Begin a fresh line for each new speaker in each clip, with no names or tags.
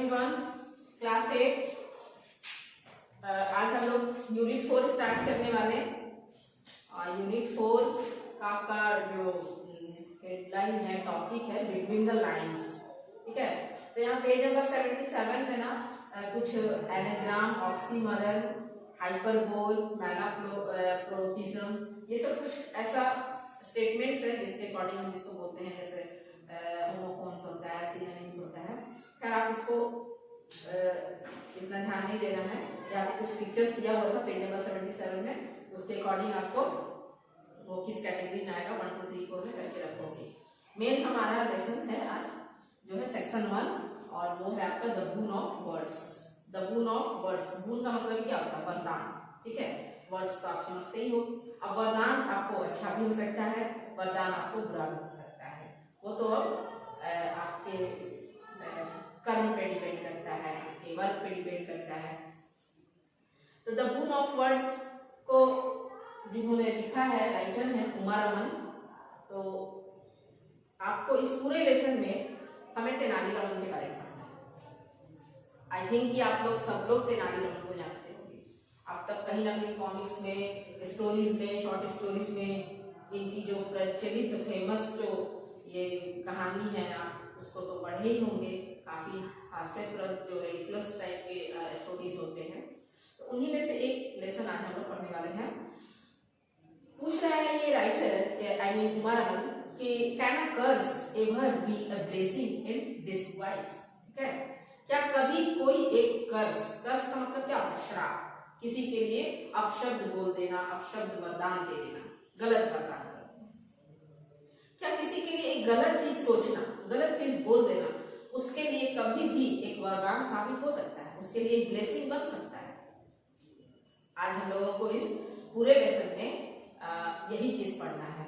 Everyone, class 8। आज हम लोग यूनिट 4 स्टार्ट करने वाले हैं। यूनिट 4 का आपका जो हेडलाइन है, टॉपिक है बिटवीन द लाइंस। ठीक है, तो यहाँ पेज नंबर 77 में ना कुछ एनाग्राम, ऑक्सीमोरन, हाइपरबोल, मैलाप्रोपिज्म, ये सब कुछ ऐसा स्टेटमेंट्स है जिसके अकॉर्डिंग हम जिसको बोलते हैं, जैसे होमोफोन्स होता है, सिनोनिम्स होता है। खैर आप इसको इतना ध्यान नहीं देना है। यहाँ पे कुछ पिक्चर्स दिया हुआ था पेज नंबर 77 में, उसके अकॉर्डिंग आपको वो किस कैटेगरी में आएगा 1 2 3 4 में करके रखोगे। मेन हमारा लेसन है आज जो है सेक्शन 1, और वो है आपका the boon of words. The boon of words, boon का मतलब क्या होता है? वरदान। ठीक है, वर्ड्स तो आप समझते ही हो। अब वरदान आपको अच्छा भी हो सकता है, वरदान आपको बुरा भी हो सकता है, वो तो अब आपके कर्म पे डिपेंड करता है, आपके वर्क पे डिपेंड करता है। तो द बून ऑफ वर्ड्स को जिन्होंने लिखा है, राइटर है उमा रमन। तो आपको इस पूरे लेसन में हमें तेनालीरामन के बारे में पढ़ना है। आई थिंक कि आप लोग सब लोग तेनालीरामन को जानते होंगे। अब तक कहीं ना कहीं कॉमिक्स में, स्टोरीज में, शॉर्ट स्टोरीज में इनकी जो प्रचलित फेमस जो ये कहानी है, आप उसको तो पढ़े ही होंगे। काफी हास्यप्रद जो रेडिकुलस टाइप के स्टोरीज होते हैं, तो उन्हीं में से एक लेसन आज हम लोग पढ़ने वाले हैं। पूछ रहा है ये writer, I mean Uma Raman, कि can a curse ever be a blessing in disguise? ठीक है, क्या कभी कोई एक कर्स का मतलब क्या होता है? श्राप, किसी के लिए अपशब्द बोल देना, अपशब्द वरदान दे देना, गलत वरदान कर देना। क्या किसी के लिए एक गलत चीज सोचना, गलत चीज बोल देना, उसके लिए कभी भी एक वरदान साबित हो सकता है, उसके लिए एक ब्लेसिंग बन सकता है? आज हम लोगों को इस पूरे लेसन में यही चीज पढ़ना है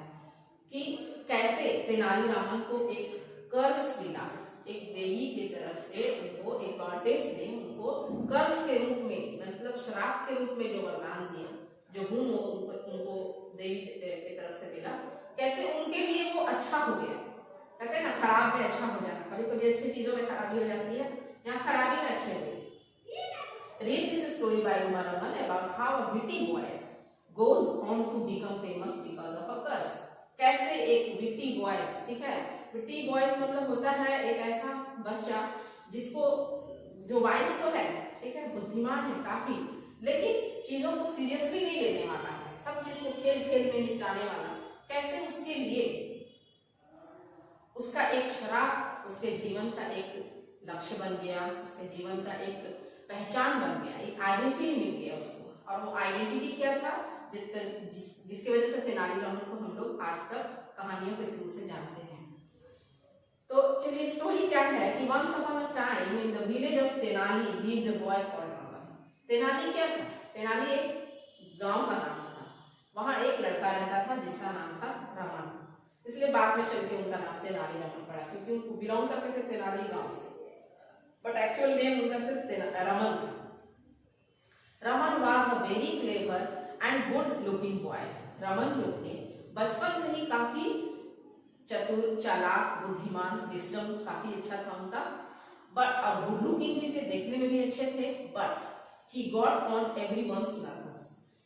कि कैसे तेनालीरामन को एक कर्स मिला, एक देवी की तरफ से उनको, एक गॉडेस ने उनको कर्स के रूप में, मतलब श्राप के रूप में जो वरदान दिया, जो गुण उनको देवी की तरफ से मिला, कैसे उनके लिए वो अच्छा हो गया। कहते हैं ना, खराब में अच्छा हो जाना। कभी कभी अच्छी चीजों में खराबी हो जाती है, यहाँ खराबी में अच्छे हुए। Read this story by Uma Raman about how a witty boy goes on to become famous because of a curse. कैसे एक witty boys, ठीक है, witty boys मतलब होता है एक ऐसा बच्चा जिसको, जो वाइज तो है, ठीक है, बुद्धिमान है काफी, लेकिन चीजों को सीरियसली नहीं लेने वाला है, सब चीज को खेल खेल में निपटाने वाला। कैसे उसके लिए उसका एक श्राप उसके जीवन का एक लक्ष्य बन गया, उसके जीवन का एक पहचान बन गया, एक आइडेंटिटी मिल गया उसको। और वो आइडेंटिटी क्या था? जिसकी वजह से तेनालीरामन को हम लोग आज तक कहानियों के थ्रू से जानते हैं। तो चलिए, स्टोरी क्या है कि once upon a time in the village of Tenali lived a boy called Raman. Tenali क्या था? तेनाली एक गांव का नाम था। वहां एक लड़का रहता था जिसका नाम था रमन, इसलिए बाद में चल के उनका नाम तेनालीरामन पड़ा, क्योंकि उनको बिलोंग करते थे तेनाली गांव से, बट एक्चुअल नेम उनका सिर्फ रमन था। Raman was a very clever and good looking boy. Raman जो थे बचपन से ही काफी चतुर, चालाक, बुद्धिमान, विजडम काफी अच्छा था उनका, बट और गुड लुकिंग भी थे, देखने में भी अच्छे थे। But he got on everyone's nervous.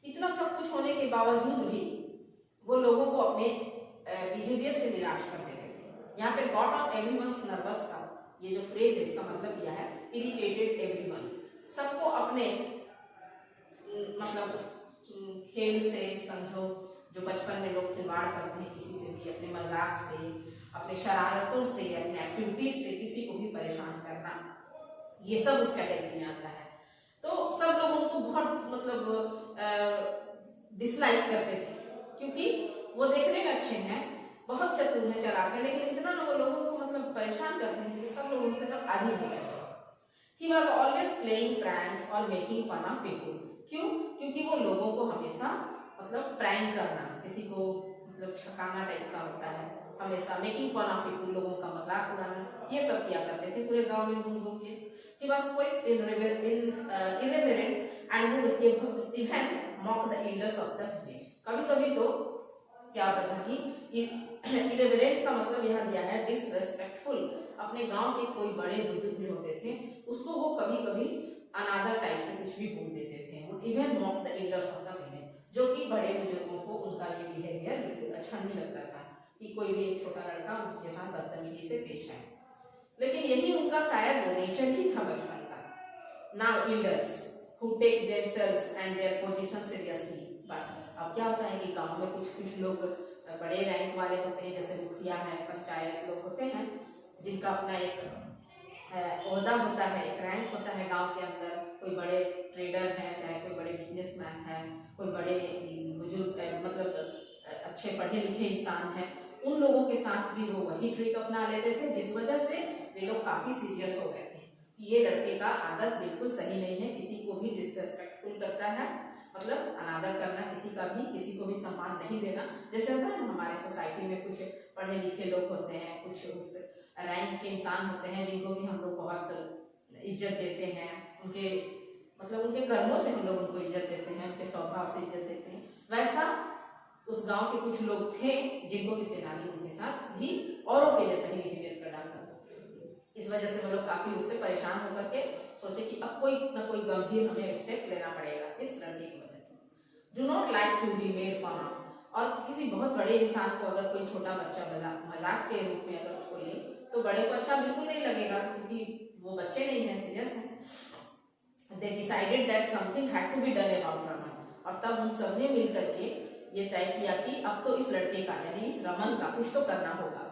इतना सब कुछ होने के बावजूद भी वो लोगों को अपने बिहेवियर से निराश कर देते थे। यहाँ पे गॉट ऑन एवरीवन्स नर्वस का ये जो फ्रेज है, इसका मतलब क्या है? इरिटेटेड एवरीवन, सबको अपने मतलब खेल से समझो, जो बचपन में लोग खिलवाड़ करते हैं किसी से भी, अपने मजाक से, अपने शरारतों से, अपने एक्टिविटीज से किसी को भी परेशान करना, ये सब उस कैटेगरी में आता है। तो सब लोग उनको बहुत मतलब डिसलाइक करते थे, क्योंकि वो देखने में अच्छे हैं, बहुत चतुर है, चालाक है, लेकिन इतना ना वो लोगों को मतलब परेशान करते हैं कि सब लोग उनसे तब अजीब हो गए। He was always playing pranks or making fun of people. क्यों? क्योंकि वो लोगों को हमेशा मतलब प्रैंक करना, किसी को मतलब छकाना टाइप का होता है, हमेशा मेकिंग फन ऑफ पीपल, लोगों का मजाक उड़ाना, ये सब किया करते थे पूरे गांव में घूम घूम के। He was quite irreverent and would even mock the elders of the village. कभी कभी तो क्या होता था कि इरेवरेंट का मतलब यह दिया है डिसरेस्पेक्टफुल, अपने गांव के कोई बड़े बुजुर्ग भी होते थे उसको वो कभी कभी अनादर टाइप से कुछ भी बोल देते थे, वो even mock the elders of the village, जो कि बड़े बुजुर्गों को उनका ये बिहेवियर बिल्कुल अच्छा नहीं लगता था कि कोई भी एक छोटा लड़का उनके साथ बदतमीजी से पेश आए। लेकिन यही उनका शायद नेचर ही था बचपन का। Now elders who take themselves and their position seriously, but अब क्या होता है कि गांव में कुछ लोग बड़े रैंक वाले होते हैं, जैसे मुखिया है, पंचायत लोग होते हैं, जिनका अपना एक ओहदा होता है, एक रैंक होता है गांव के अंदर। कोई बड़े ट्रेडर है, चाहे कोई बड़े बिजनेसमैन है, कोई बड़े बुजुर्ग मतलब अच्छे पढ़े लिखे इंसान है, उन लोगों के साथ भी वो वही ट्रिक अपना लेते थे, जिस वजह से वे लोग काफी सीरियस हो गए थे कि ये लड़के का आदत बिल्कुल सही नहीं है, किसी को भी डिसरेस्पेक्टफुल करता है, मतलब अनादर करना, किसी को भी सम्मान नहीं देना। जैसे होता है ना हमारे सोसाइटी में कुछ पढ़े लिखे लोग होते हैं, कुछ उस रैंक के इंसान होते हैं जिनको भी हम लोग बहुत इज्जत देते हैं, उनके मतलब उनके कर्मों से हम लोग उनको इज्जत देते हैं, उनके स्वभाव से इज्जत देते हैं। वैसा उस गांव के कुछ लोग थे जिनको भी तेनाली उनके साथ भी औरों के जैसा ही बिहेवियर कर डालता था। इस वजह से वो लोग काफी उससे परेशान होकर के सोचे कि अब कोई ना कोई गंभीर हमें स्टेप लेना पड़ेगा इस लड़के की वजह से। Do not like to be made fun of, और किसी बहुत बड़े इंसान को अगर कोई छोटा बच्चा मजाक के रूप में अगर उसको ले तो बड़े को अच्छा बिल्कुल नहीं लगेगा, क्योंकि वो बच्चे नहीं है, सीरियस है। They decided that something had to be done about Raman, और तब उन सबने मिल करके ये तय किया कि अब तो इस लड़के का यानी इस रमन का कुछ तो करना होगा।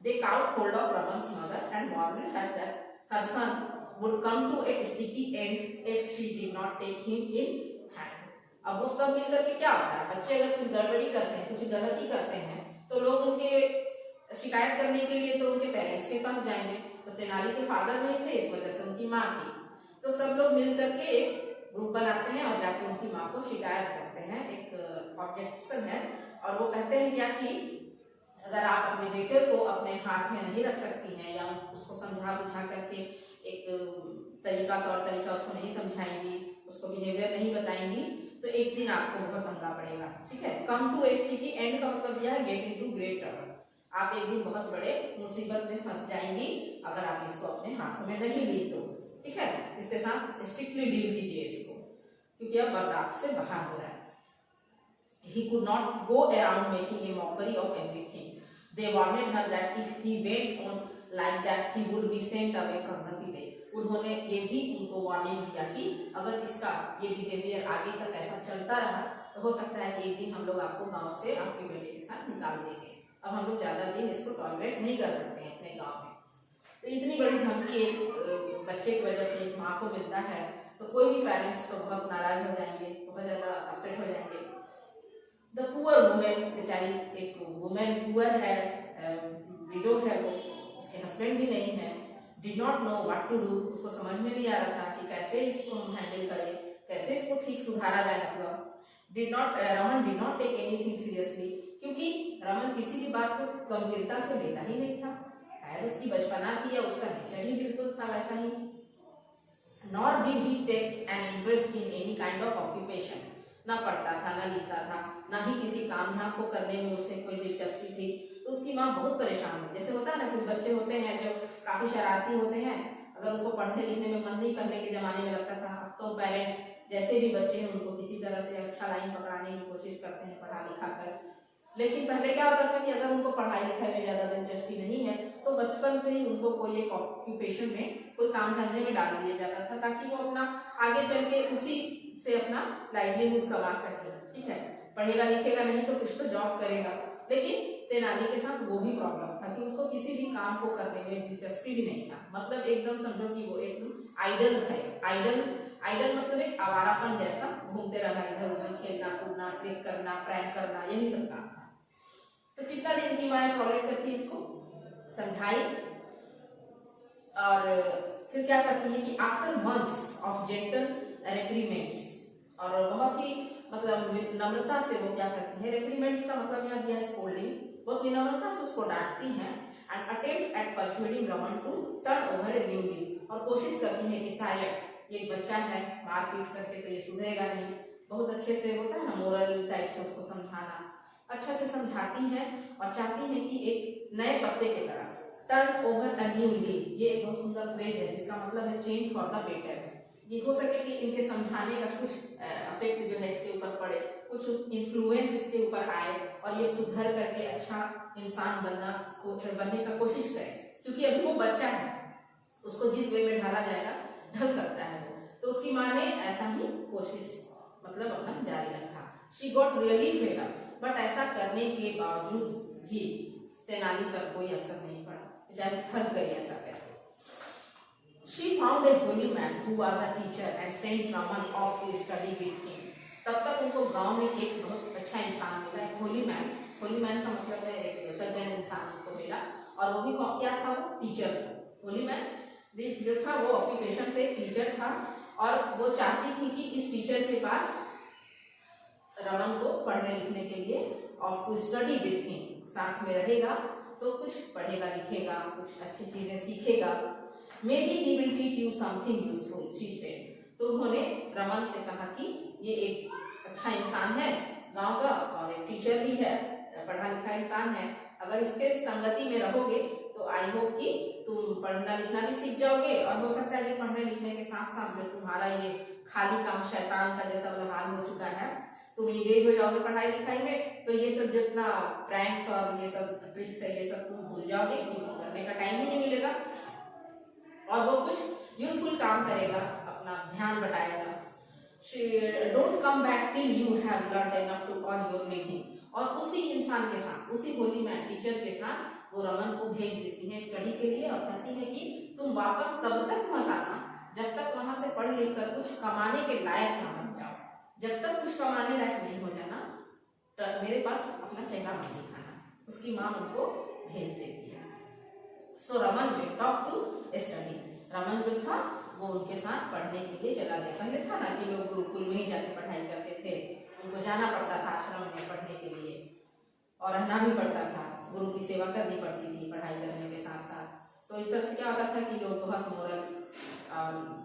They caught hold of Raman's mother and warned her that her son would come to a sticky end if she did not take him in hand. अब वो सब मिलकर के क्या होता है, बच्चे अगर कुछ गड़बड़ी करते हैं, कुछ गलती करते हैं, तो लोग उनके शिकायत करने के लिए तो उनके पेरेंट्स के पास जाएंगे। तो तेनाली के फादर नहीं थे, इस वजह से उनकी माँ थी, तो सब लोग मिलकर के एक ग्रुप बनाते हैं और जाके उनकी माँ को शिकायत करते हैं। एक ऑब्जेक्शन है और वो कहते हैं क्या कि अगर आप अपने बेटे को अपने हाथ में नहीं रख सकती हैं या उसको समझा बुझा करके एक तौर तरीका उसको नहीं समझाएंगी, उसको बिहेवियर नहीं बताएंगी, तो एक दिन आपको बहुत महंगा पड़ेगा। ठीक है, कम टू एज की एंड का मतलब दिया है गेट इनटू ग्रेट ट्रबल, आप एक दिन बहुत बड़े मुसीबत में फंस जाएंगी अगर आप इसको अपने हाथों में नहीं ली तो। ठीक है, इसके साथ स्ट्रिक्टली डील कीजिए इसको, क्योंकि अब बर्दाश्त से बाहर हो रहा है। He could not go around making a mockery of everything. They warned her that if he went on like that, he would be sent away from the village. उन्होंने ये भी उनको वार्निंग दिया कि अगर इसका ये बिहेवियर आगे तक ऐसा चलता रहा तो हो सकता है कि एक दिन हम लोग आपको गांव से आपके बेटे के साथ निकाल देंगे। अब हम लोग ज्यादा दिन इसको टॉलरेट नहीं कर सकते हैं अपने गांव में। तो इतनी बड़ी धमकी एक बच्चे की वजह से एक माँ को मिलता है तो कोई भी पेरेंट्स तो बहुत नाराज हो जाएंगे, बहुत ज्यादा अपसेट हो जाएंगे। The poor woman, बेचारी एक वुमेन पुअर है, विडो है, वो उसके हस्बैंड भी नहीं है, did not know what to do, उसको समझ में नहीं आ रहा था कि कैसे इसको हम हैंडल करें, कैसे इसको ठीक सुधारा जाए। मतलब Raman did not take anything seriously, क्योंकि रमन किसी भी बात को गंभीरता से लेता ही नहीं था, शायद उसकी बचपना थी या उसका नेचर ही बिल्कुल था वैसा ही। Nor did he take an interest in any kind of occupation, ना पढ़ता था, ना लिखता था, ना ही किसी काम धाम को करने में उसे कोई दिलचस्पी थी। तो उसकी माँ बहुत परेशान हुई। जैसे होता है ना, कुछ बच्चे होते हैं जो काफी शरारती होते हैं, अगर उनको पढ़ने लिखने में मन नहीं पहले के जमाने में लगता था, अब तो पेरेंट्स जैसे भी बच्चे हैं उनको किसी तरह से अच्छा लाइन पकड़ाने की कोशिश करते हैं पढ़ा लिखा कर। लेकिन पहले क्या होता था कि अगर उनको पढ़ाई लिखाई में ज्यादा दिलचस्पी नहीं है तो बचपन से ही उनको कोई एक ऑक्यूपेशन में, कोई काम धंधे में डाल दिया जाता था ताकि वो अपना आगे चल के उसी से अपना लाइवलीहुड कमा सके। ठीक है, पढ़ेगा लिखेगा नहीं तो कुछ तो जॉब करेगा। लेकिन तेनाली के साथ वो भी प्रॉब्लम था कि उसको किसी भी काम को करने में दिलचस्पी भी नहीं था। मतलब एकदम समझो कि वो एकदम आइडल थे। आइडल मतलब एक आवारापन जैसा, घूमते रहना इधर उधर, खेलना कूदना, ट्रिक करना, प्रैंक करना, यही सब काम था। तो कितना दिन की माँ टॉलरेट करती इसको, समझाई, और फिर क्या करती है कि आफ्टर मंथ्स ऑफ जेंटल रेप्रीमेंट्स, और बहुत ही मतलब नम्रता से वो क्या करती है, रेप्रीमेंट्स का मतलब यहाँ दिया है स्कोल्डिंग, बहुत विनम्रता से उसको डांटती हैं। And attempts at persuading Raman to turn over a new leaf, और कोशिश करती है कि शायद ये बच्चा है, मार पीट करके तो ये सुधरेगा नहीं, बहुत अच्छे से होता है ना मोरल टाइप से उसको समझाना, अच्छा से समझाती हैं और चाहती हैं कि एक नए पत्ते की तरह turn over a new leaf, ये एक बहुत सुंदर फ्रेज है जिसका मतलब है चेंज फॉर द बेटर। ये हो सके कि इनके समझाने का कुछ इफेक्ट जो है इसके ऊपर पड़े, कुछ इन्फ्लुएंस इसके ऊपर आए और ये सुधर करके अच्छा इंसान बनने का कोशिश करे, क्योंकि अभी वो बच्चा है, उसको जिस वे में ढाला जाएगा ढल सकता है वो। तो उसकी माँ ने ऐसा ही कोशिश मतलब अपना जारी रखा। She got really fed up, but ऐसा करने के बावजूद भी तेनाली पर कोई असर नहीं पड़ा, बेचारी थक गई ऐसा करके। She found a holy man who was a teacher and sent Raman off to study with him. तब तक उनको गांव में एक बहुत अच्छा इंसान मिला, एक होली मैन। होली मैन का मतलब है एक सज्जन इंसान को मिला, और वो भी क्या था, वो टीचर था। होली मैन जो था वो ऑक्यूपेशन से टीचर था, और वो चाहती थी कि इस टीचर के पास रमन को पढ़ने लिखने के लिए और टू स्टडी विथ हिम, साथ में रहेगा तो कुछ पढ़ेगा लिखेगा, कुछ अच्छी चीजें सीखेगा। Maybe he will teach you something useful, she said. तो उन्होंने रमन से कहा कि ये एक अच्छा इंसान है गांव का और एक टीचर भी है, पढ़ा लिखा इंसान है, अगर इसके संगति में रहोगे तो आई होप कि तुम पढ़ना लिखना भी सीख जाओगे, और हो सकता है कि पढ़ने लिखने के साथ साथ जो तुम्हारा ये खाली काम शैतान का जैसा हाल हो चुका है, तुम इंगेज हो जाओगे पढ़ाई लिखाई में, तो ये सब जितना प्रैंक्स और ये सब ट्रिक्स है ये सब तुम भूल जाओगे, क्योंकि करने का टाइम ही नहीं मिलेगा, और वो कुछ यूजफुल काम करेगा, अपना ध्यान बटाएगा। Don't come back till you have learned enough to earn your living. और उसी इंसान के साथ, उसी होली मैन टीचर के साथ वो रमन को भेज देती है स्टडी के लिए, और कहती है कि तुम वापस तब तक मत आना जब तक वहां से पढ़ लिख कर कुछ कमाने के लायक ना बन जाओ, जब तक कुछ कमाने लायक नहीं हो जाना मेरे पास अपना चेहरा मत दिखाना। उसकी माँ उनको भेज देती है। So Raman went off to study. Raman जो था वो उनके साथ पढ़ने के लिए चला गया। पहले था ना कि लोग गुरुकुल में ही जाके पढ़ाई करते थे, उनको जाना पड़ता था आश्रम में पढ़ने के लिए, और रहना भी पड़ता था, गुरु की सेवा करनी पड़ती थी पढ़ाई करने के साथ साथ। तो इस तरह से क्या होता था कि लोग बहुत मोरल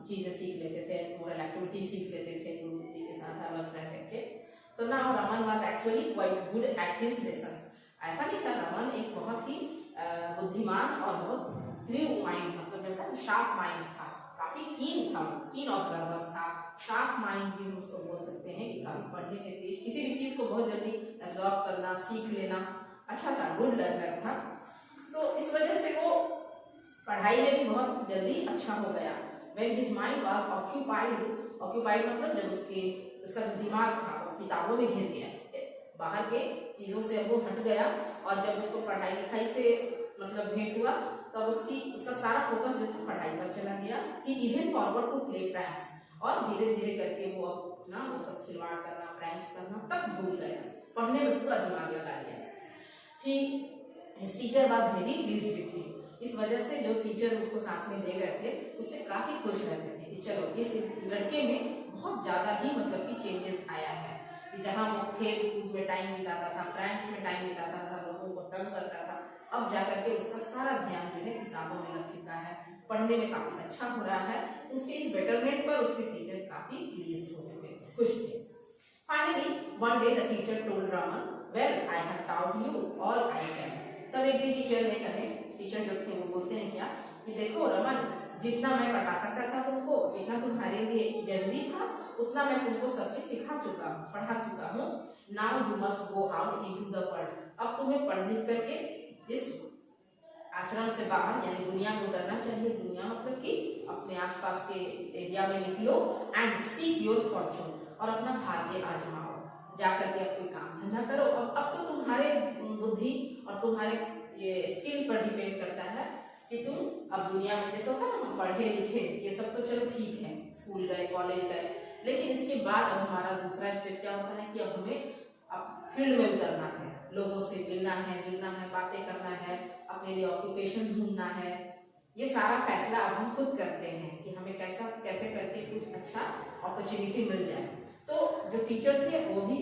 चीजें सीख लेते थे, मोरल एक्टिविटी सीख लेते थे गुरु जी के साथ अलग रह करके। So now Raman was actually quite good at his lessons. ऐसा नहीं था, रमन एक बहुत ही बुद्धिमान और बहुत तीव्र माइंड, मतलब जो था शार्प माइंड था, काफी कीन था, कीन ऑब्जर्वर था, शार्प माइंड भी हम उसको बोल सकते हैं कि काफी पढ़ने के तेज, किसी भी चीज को बहुत जल्दी एब्जॉर्ब करना, सीख लेना अच्छा था, गुड लर्नर था। तो इस वजह से वो पढ़ाई में भी बहुत जल्दी अच्छा हो गया। When his mind was occupied मतलब जब उसका जो दिमाग था वो किताबों में घिर गया, बाहर के चीजों से वो हट गया, और जब उसको पढ़ाई लिखाई से मतलब भेंट हुआ तब उसका सारा फोकस जो था पढ़ाई पर चला गया। He even forgot to play pranks, और धीरे धीरे करके वो अपना वो सब खिलवाड़ करना, प्रैंक्स करना तक भूल गया, पढ़ने में पूरा दिमाग लगा दिया। His teacher was very pleased with him। इस वजह से जो टीचर उसको साथ में ले गए थे उससे काफी खुश रहते थे कि चलो इस लड़के में बहुत ज्यादा ही मतलब कि चेंजेस आया है, कि जहाँ वो खेल कूद में टाइम बिताता था, प्रैंक्स में टाइम बिताता था, लोगों को तंग करता था, अब जाकर के उसका सारा ध्यान जो है किताबों में लग चुका है, पढ़ने में काफी अच्छा हो रहा है। उसके इस बेटरमेंट पर उसके टीचर काफी प्लीज्ड हो चुके थे, खुश थे। Finally one day the teacher told Raman, well I have taught you all I can. तब एक दिन टीचर ने कहे, टीचर जो थे वो बोलते हैं क्या कि देखो रमन, जितना मैं पढ़ा सकता था तुमको, जितना तुम्हारे लिए जरूरी था उतना मैं तुमको सब चीज सिखा चुका हूँ, पढ़ा चुका हूँ। Now you must go out into the world. अब तुम्हें पढ़ लिख करके इस आश्रम से बाहर यानी दुनिया में उतरना चाहिए। दुनिया मतलब कि अपने आसपास के एरिया में निकलो एंड सीक योर फॉर्चून, और अपना भाग्य आजमाओ, जाकर के अब कोई काम धंधा करो। अब तो तुम्हारे बुद्धि और तुम्हारे ये स्किल पर डिपेंड करता है कि तुम अब दुनिया में, जैसे होता है ना हम पढ़े लिखे ये सब तो चलो ठीक है, स्कूल गए कॉलेज गए, लेकिन इसके बाद अब हमारा दूसरा स्टेप क्या होता है कि अब हमें अब फील्ड में उतरना है, लोगों से मिलना है, जुलना है, बातें करना है, अपने लिए ऑक्यूपेशन ढूंढना है। ये सारा फैसला अब हम खुद करते हैं कि हमें कैसे करके कुछ अच्छा अपॉर्चुनिटी मिल जाए। तो जो टीचर थे वो भी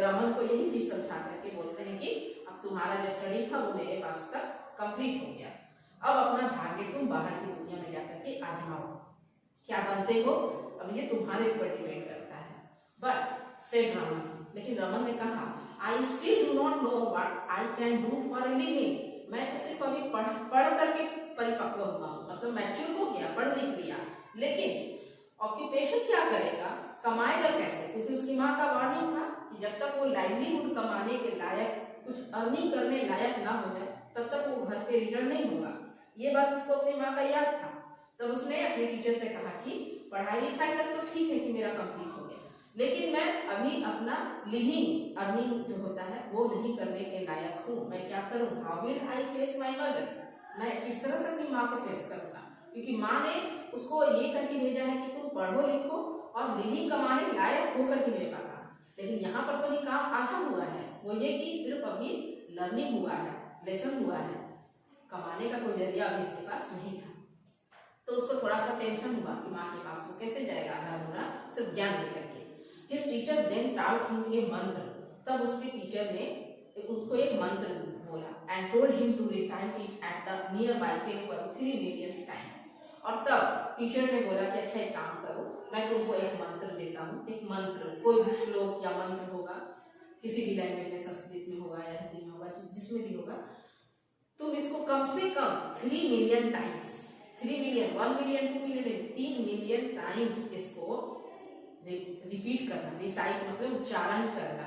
रमन को यही चीज समझा करके बोलते हैं कि अब तुम्हारा जो स्टडी था वो मेरे पास तक कंप्लीट हो गया, अब अपना भाग्य तुम बाहर की दुनिया में जाकर के आजमाओ, क्या बनते हो अब ये तुम्हारे ऊपर डिपेंड करता है। बट सेड रमन, लेकिन रमन ने कहा, I still do not know what I can do for a living. मैं तो सिर्फ अभी पढ़ करके परिपक्व हुआ हूँ, मतलब मैच्योर हो गया, पढ़ लिख लिया, लेकिन ऑक्यूपेशन क्या करेगा, कमाएगा कैसे? क्योंकि उसकी माँ का वार्निंग था कि जब तक वो लाइवलीहुड कमाने के लायक, कुछ अर्निंग करने लायक ना हो जाए, तब तक वो घर पे रिटर्न नहीं होगा। ये बात उसको अपनी माँ का याद था। तब उसने अपने टीचर से कहा कि पढ़ाई लिखाई तक तो ठीक है कि मेरा कंप्लीट हो गया, लेकिन मैं अभी अपना लिविंग अर्निंग जो होता है वो नहीं करने के लायक हूँ, मैं क्या करूँ? How will I face my mother? मैं इस तरह से अपनी माँ को फेस करूंगा, क्योंकि माँ ने उसको ये करके भेजा है कि तुम पढ़ो लिखो और लिविंग कमाने लायक होकर के मेरे पास आ। लेकिन यहाँ पर तो भी काम आधा हुआ है, वो ये कि सिर्फ अभी लर्निंग हुआ है, लेसन हुआ है, कमाने का कोई जरिया अभी इसके पास नहीं था। तो उसको थोड़ा सा टेंशन हुआ कि माँ के पास वो कैसे जाएगा आधा अधूरा सिर्फ ज्ञान लेकर के। His teacher then taught him a मंत्र। तब उसके टीचर ने उसको एक मंत्र बोला and told him to recite it at the nearby temple 3 million times। और तब टीचर ने बोला कि अच्छा एक काम करो, मैं तुमको एक मंत्र देता हूँ, एक मंत्र, कोई भी श्लोक या मंत्र होगा, किसी भी लैंग्वेज में, संस्कृत में होगा या हिंदी में होगा, जिसमें भी होगा, तुम इसको कम से कम 3 million times, 3 million, 1 million, 2 million, 3 million times इसको रिपीट करना, रिसाइट मतलब उच्चारण करना।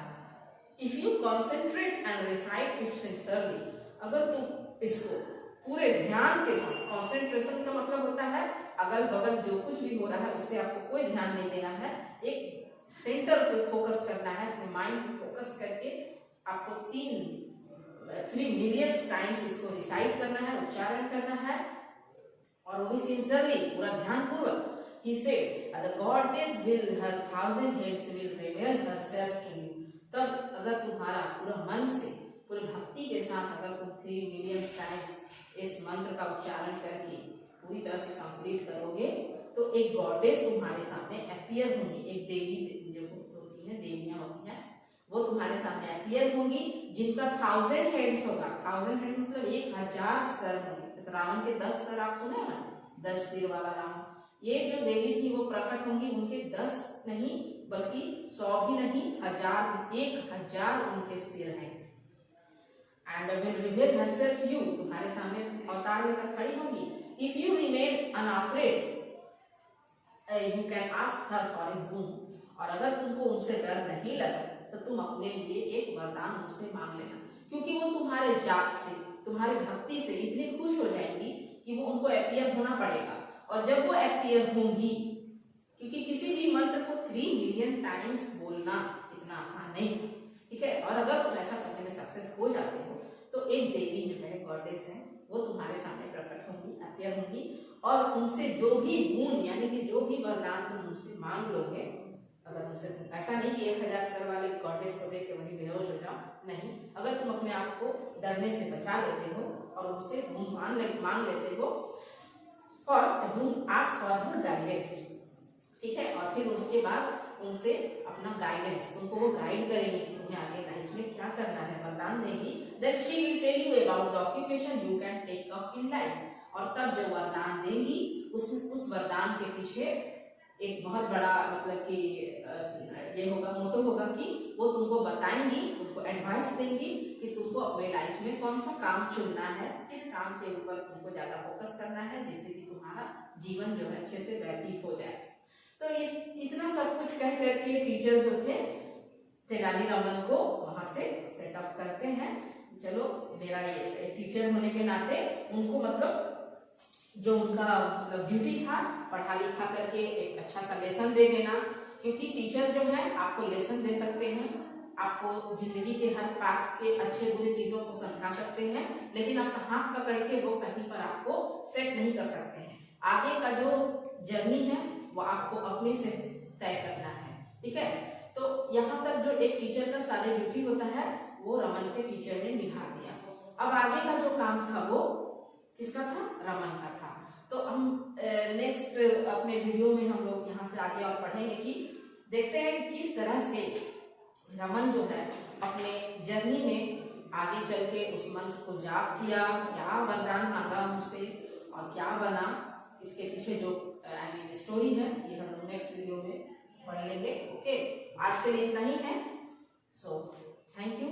If you concentrate and recite it sincerely, अगर तुम इसको पूरे ध्यान के साथ, कॉन्सेंट्रेशन का मतलब होता है अगल बगल जो कुछ भी हो रहा है उससे आपको कोई ध्यान नहीं देना है, एक सेंटर पे फोकस करना है, अपने माइंड पे फोकस करके आपको 3 मिलियन टाइम्स इसको रिसाइट करना है, उच्चारण करना है, और वो भी सिंसियरली, पूरा ध्यानपूर्वक। He said, "The goddess will her 1,000 heads will reveal herself to you." तब अगर तुम्हारा पूरा मन से, पूरे भक्ति के साथ अगर तुम 3 मिलियन टाइम्स इस मंत्र का उच्चारण करके पूरी तरह से कंप्लीट करोगे, तो एक गॉडेस तुम्हारे सामने अपीयर होंगी, एक देवी जो होती है, देवियां होती हैं, वो तुम्हारे सामने अपीयर होंगी, जिनका 1000 हेड्स होगा। 1000 हेड्स मतलब 1000 सर होंगे। रावण के 10 सर आप सुने ना, 10 सिर वाला रावण। ये जो देवी थी वो प्रकट होंगी, उनके 10 नहीं बल्कि 100 भी नहीं, 1000 उनके सिर हैं। And will reveal herself you, तुम्हारे सामने अवतार लेकर खड़ी होंगी। If you remain unafraid you can ask her for a boon, और अगर तुमको उनसे डर नहीं लगा तो तुम अपने लिए एक वरदान उनसे मांग लेना, क्योंकि वो तुम्हारे जाप से, तुम्हारी भक्ति से इतनी खुश हो जाएंगी कि वो उनको अपीयर होना पड़ेगा। और जब वो अपीयर होंगी, क्योंकि किसी भी मंत्र को 3 मिलियन टाइम्स बोलना इतना आसान नहीं है, ठीक है, और अगर तुम ऐसा करने में सक्सेस हो जाते हो तो एक देवी जो है, गॉडेस है, वो तुम्हारे सामने प्रकट होंगी, अपीयर होंगी, और उनसे जो भी गुण यानी कि जो भी वरदान तुम उनसे मांग लोगे, अगर उनसे, ऐसा नहीं कि 1000 सर वाले गॉडेस को देख के वही बेहोश हो जाओ, नहीं, अगर तुम अपने आप को डरने से बचा लेते हो और उनसे गुण मांग लेते हो, for ask for her guidance, ठीक है, और फिर उसके बाद उनसे अपना गाइडेंस, तुमको वो गाइड करेंगे कि तुम्हें आगे लाइफ में क्या करना है, वरदान देगी। Then she will tell you about the occupation you can take up in life, और तब जो वरदान देंगी उस वरदान के पीछे एक बहुत बड़ा मतलब कि ये होगा, मोटो होगा कि वो तुमको बताएंगी, तुमको एडवाइस देंगी कि तुमको अपने लाइफ में कौन सा काम चुनना है, किस काम के ऊपर तुमको ज्यादा फोकस करना है, जिससे कि तुम्हारा जीवन जो है अच्छे से व्यतीत हो जाए। तो इतना सब कुछ कह करके टीचर जो थे तेनालीरामन को वहां से सेट ऑफ करते हैं। चलो, मेरा टीचर होने के नाते उनको मतलब जो उनका मतलब ड्यूटी था, पढ़ा लिखा करके एक अच्छा सा लेसन दे देना, क्योंकि टीचर जो है आपको लेसन दे सकते हैं, आपको जिंदगी के हर पाथ के अच्छे बुरे चीजों को समझा सकते हैं, लेकिन आपका हाथ पकड़ के वो कहीं पर आपको सेट नहीं कर सकते हैं। आगे का जो जर्नी है वो आपको अपने से तय करना है, ठीक है। तो यहाँ तक जो एक टीचर का सारी ड्यूटी होता है वो रमन के टीचर ने निभा दिया। अब आगे का जो काम था वो किसका था? रमन का था। तो हम नेक्स्ट अपने वीडियो में हम लोग यहाँ से आगे और पढ़ेंगे कि देखते हैं कि किस तरह से रमन जो है अपने जर्नी में आगे चल के उस मंत्र को जाप किया, क्या वरदान मांगा हमसे और क्या बना, इसके पीछे जो स्टोरी है ये हम लोग नेक्स्ट वीडियो में पढ़ लेंगे। ओके, आज के लिए इतना ही है। So thank you.